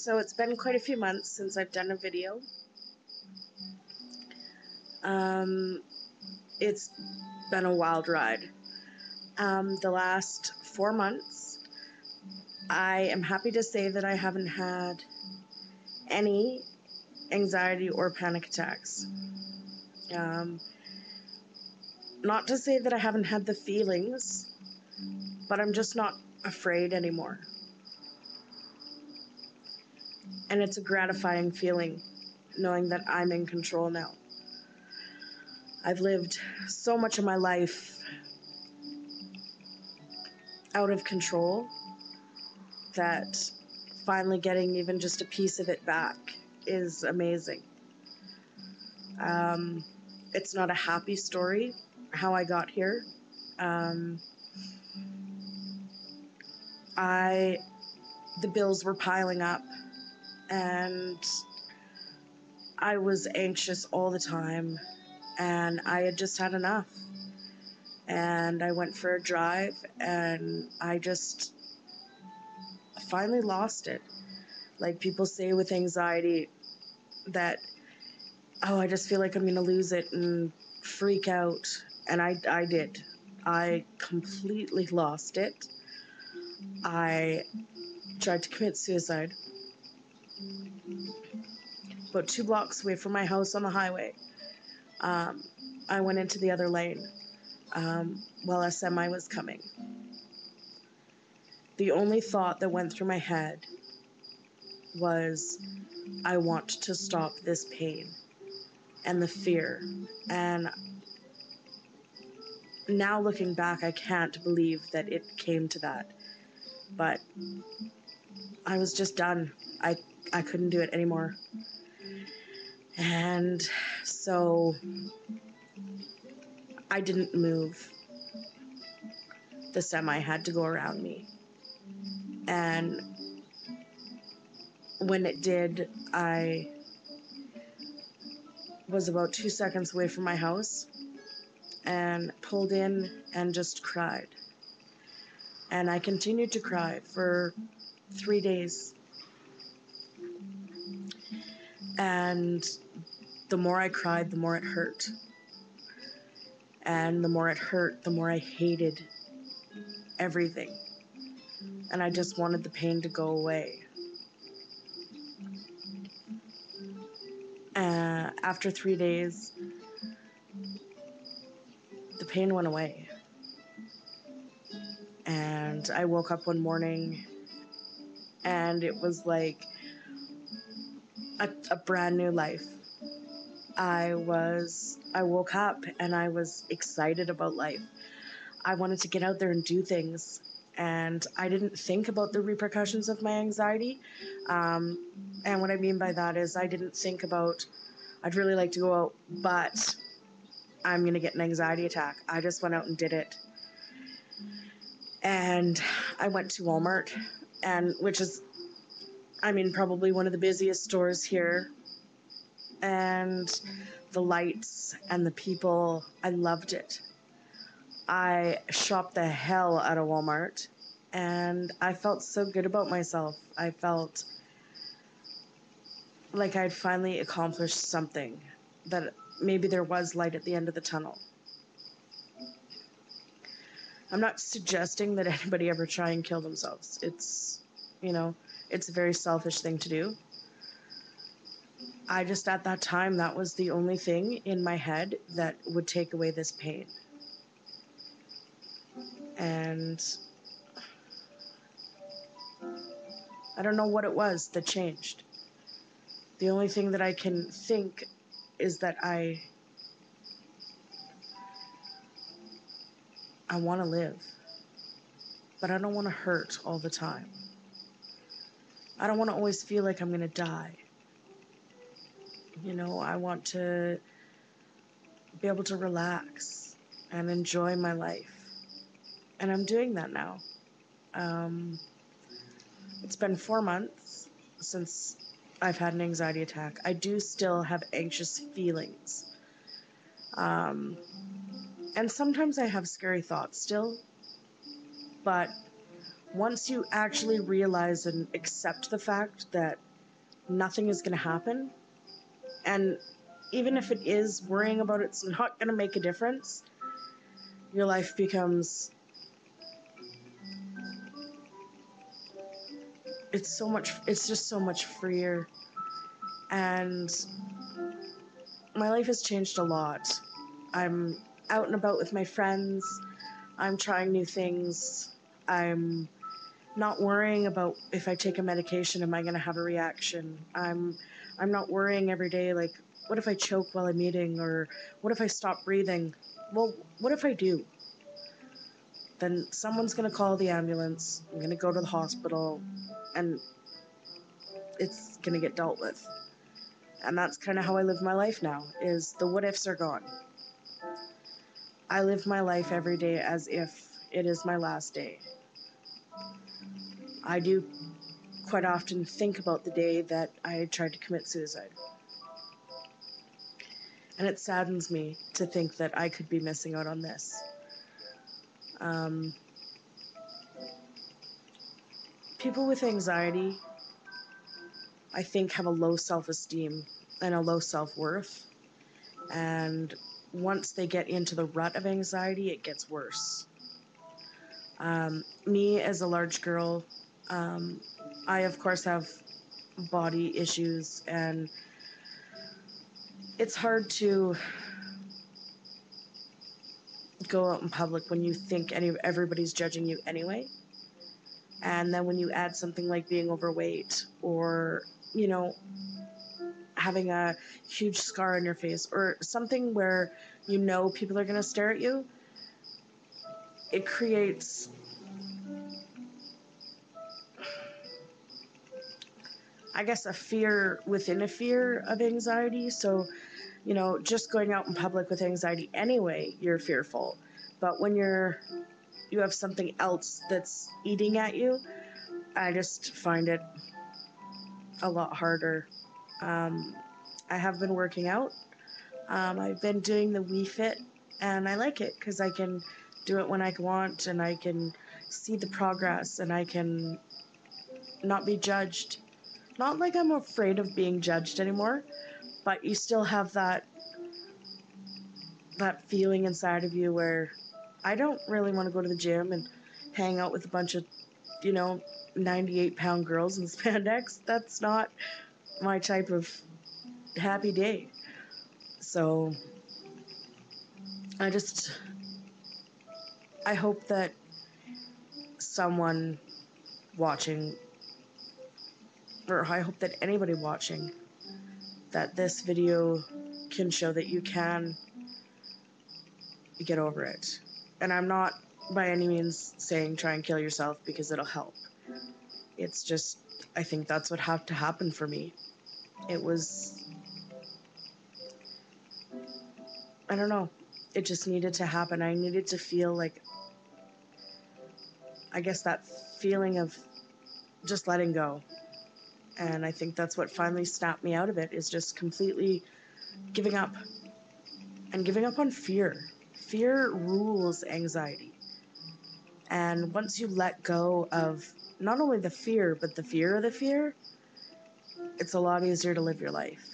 So it's been quite a few months since I've done a video. It's been a wild ride. The last 4 months, I am happy to say that I haven't had any anxiety or panic attacks. Not to say that I haven't had the feelings, but I'm just not afraid anymore. And it's a gratifying feeling, knowing that I'm in control now. I've lived so much of my life out of control that finally getting even just a piece of it back is amazing. It's not a happy story, how I got here. The bills were piling up, and I was anxious all the time, and I had just had enough. And I went for a drive, and I just finally lost it. Like people say with anxiety that, oh, I just feel like I'm going to lose it and freak out. And I did. I completely lost it. I tried to commit suicide. About 2 blocks away from my house on the highway. I went into the other lane while a semi was coming. The only thought that went through my head was, I want to stop this pain and the fear. And now looking back, I can't believe that it came to that. But I was just done. I couldn't do it anymore. And so I didn't move. The semi had to go around me. And when it did, I was about 2 seconds away from my house and pulled in and just cried. And I continued to cry for 3 days. And the more I cried, the more it hurt. And the more it hurt, the more I hated everything. And I just wanted the pain to go away. After 3 days, the pain went away. And I woke up one morning, and it was like a brand new life. I woke up and I was excited about life. I wanted to get out there and do things, and I didn't think about the repercussions of my anxiety. And what I mean by that is I didn't think about, I'd really like to go out, but I'm going to get an anxiety attack. I just went out and did it. And I went to Walmart, which is, probably one of the busiest stores here. And the lights and the people, I loved it. I shopped the hell out of Walmart, and I felt so good about myself. I felt like I'd finally accomplished something, that maybe there was light at the end of the tunnel. I'm not suggesting that anybody ever try and kill themselves. It's a very selfish thing to do. I just, at that time, that was the only thing in my head that would take away this pain. And I don't know what it was that changed. The only thing that I can think is that I want to live, but I don't want to hurt all the time. I don't want to always feel like I'm going to die. I want to be able to relax and enjoy my life. And I'm doing that now. It's been 4 months since I've had an anxiety attack. I do still have anxious feelings. And sometimes I have scary thoughts still. But once you actually realize and accept the fact that nothing is going to happen. And even if it is, worrying about it's not going to make a difference. Your life becomes, it's just so much freer. And my life has changed a lot. I'm out and about with my friends. I'm trying new things. I'm not worrying about if I take a medication, am I going to have a reaction? I'm not worrying every day, like, what if I choke while I'm eating? Or what if I stop breathing? Well, what if I do? Then someone's going to call the ambulance. I'm going to go to the hospital, and it's going to get dealt with. And that's kind of how I live my life now, is the what ifs are gone. I live my life every day as if it is my last day. I do quite often think about the day that I tried to commit suicide. And it saddens me to think that I could be missing out on this. People with anxiety, I think, have a low self-esteem and a low self-worth. And once they get into the rut of anxiety, it gets worse. Me, as a large girl, I, of course, have body issues, and it's hard to go out in public when you think everybody's judging you anyway. And then when you add something like being overweight, or, you know, having a huge scar on your face, or something where you know people are going to stare at you, it creates, I guess, a fear within a fear of anxiety. So, you know, just going out in public with anxiety anyway, you're fearful. But when you have something else that's eating at you, I just find it a lot harder. I have been working out. I've been doing the Wii Fit, and I like it because I can do it when I want, and I can see the progress, and I can not be judged. Not like I'm afraid of being judged anymore, but you still have that feeling inside of you where I don't really want to go to the gym and hang out with a bunch of, 98-pound girls in spandex. That's not my type of happy day. So I hope that someone watching, or I hope that anybody watching, that this video can show that you can get over it. And I'm not by any means saying try and kill yourself, because it'll help. It's just, I think that's what had to happen for me. It was, I don't know, it just needed to happen. I needed to feel like, I guess, that feeling of just letting go. And I think that's what finally snapped me out of it, is just completely giving up. And giving up on fear. Fear rules anxiety. And once you let go of not only the fear, but the fear of the fear, it's a lot easier to live your life.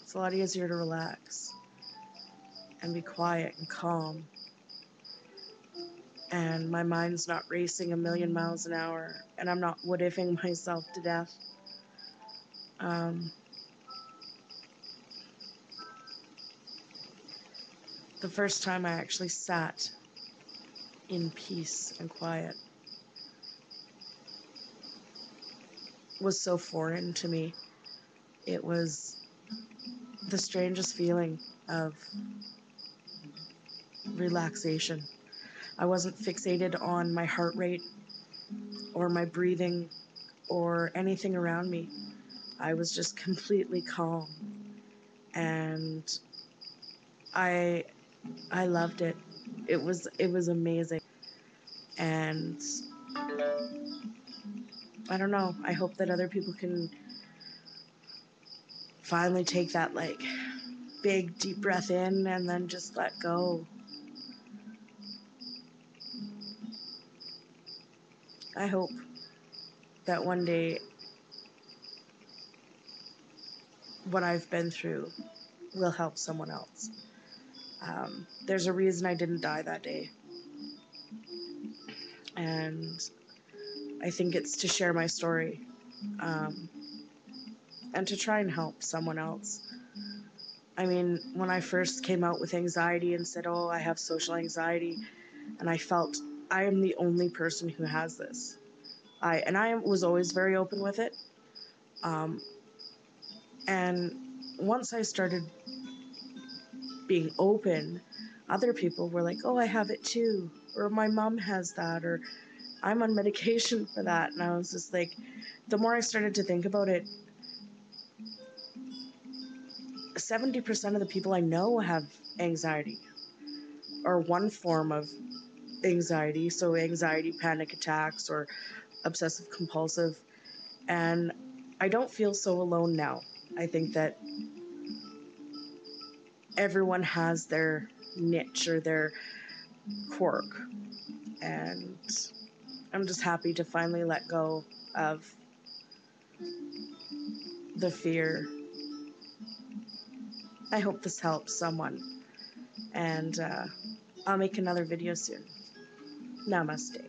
It's a lot easier to relax and be quiet and calm. And my mind's not racing a million miles an hour, and I'm not what-ifing myself to death. The first time I actually sat in peace and quiet was so foreign to me. It was the strangest feeling of relaxation. I wasn't fixated on my heart rate or my breathing or anything around me. I was just completely calm, and I loved it. It was amazing. And I don't know, I hope that other people can finally take that, like, big deep breath in and then just let go. I hope that one day what I've been through will help someone else. There's a reason I didn't die that day. And I think it's to share my story, and to try and help someone else. I mean, when I first came out with anxiety and said, oh, I have social anxiety, and I felt I am the only person who has this. I was always very open with it. And once I started being open, other people were like, oh, I have it too, or my mom has that, or I'm on medication for that. And I was just like, the more I started to think about it, 70% of the people I know have anxiety or one form of anxiety. So anxiety, panic attacks, or obsessive compulsive. And I don't feel so alone now. I think that everyone has their niche or their quirk. And I'm just happy to finally let go of the fear. I hope this helps someone. And I'll make another video soon. Namaste.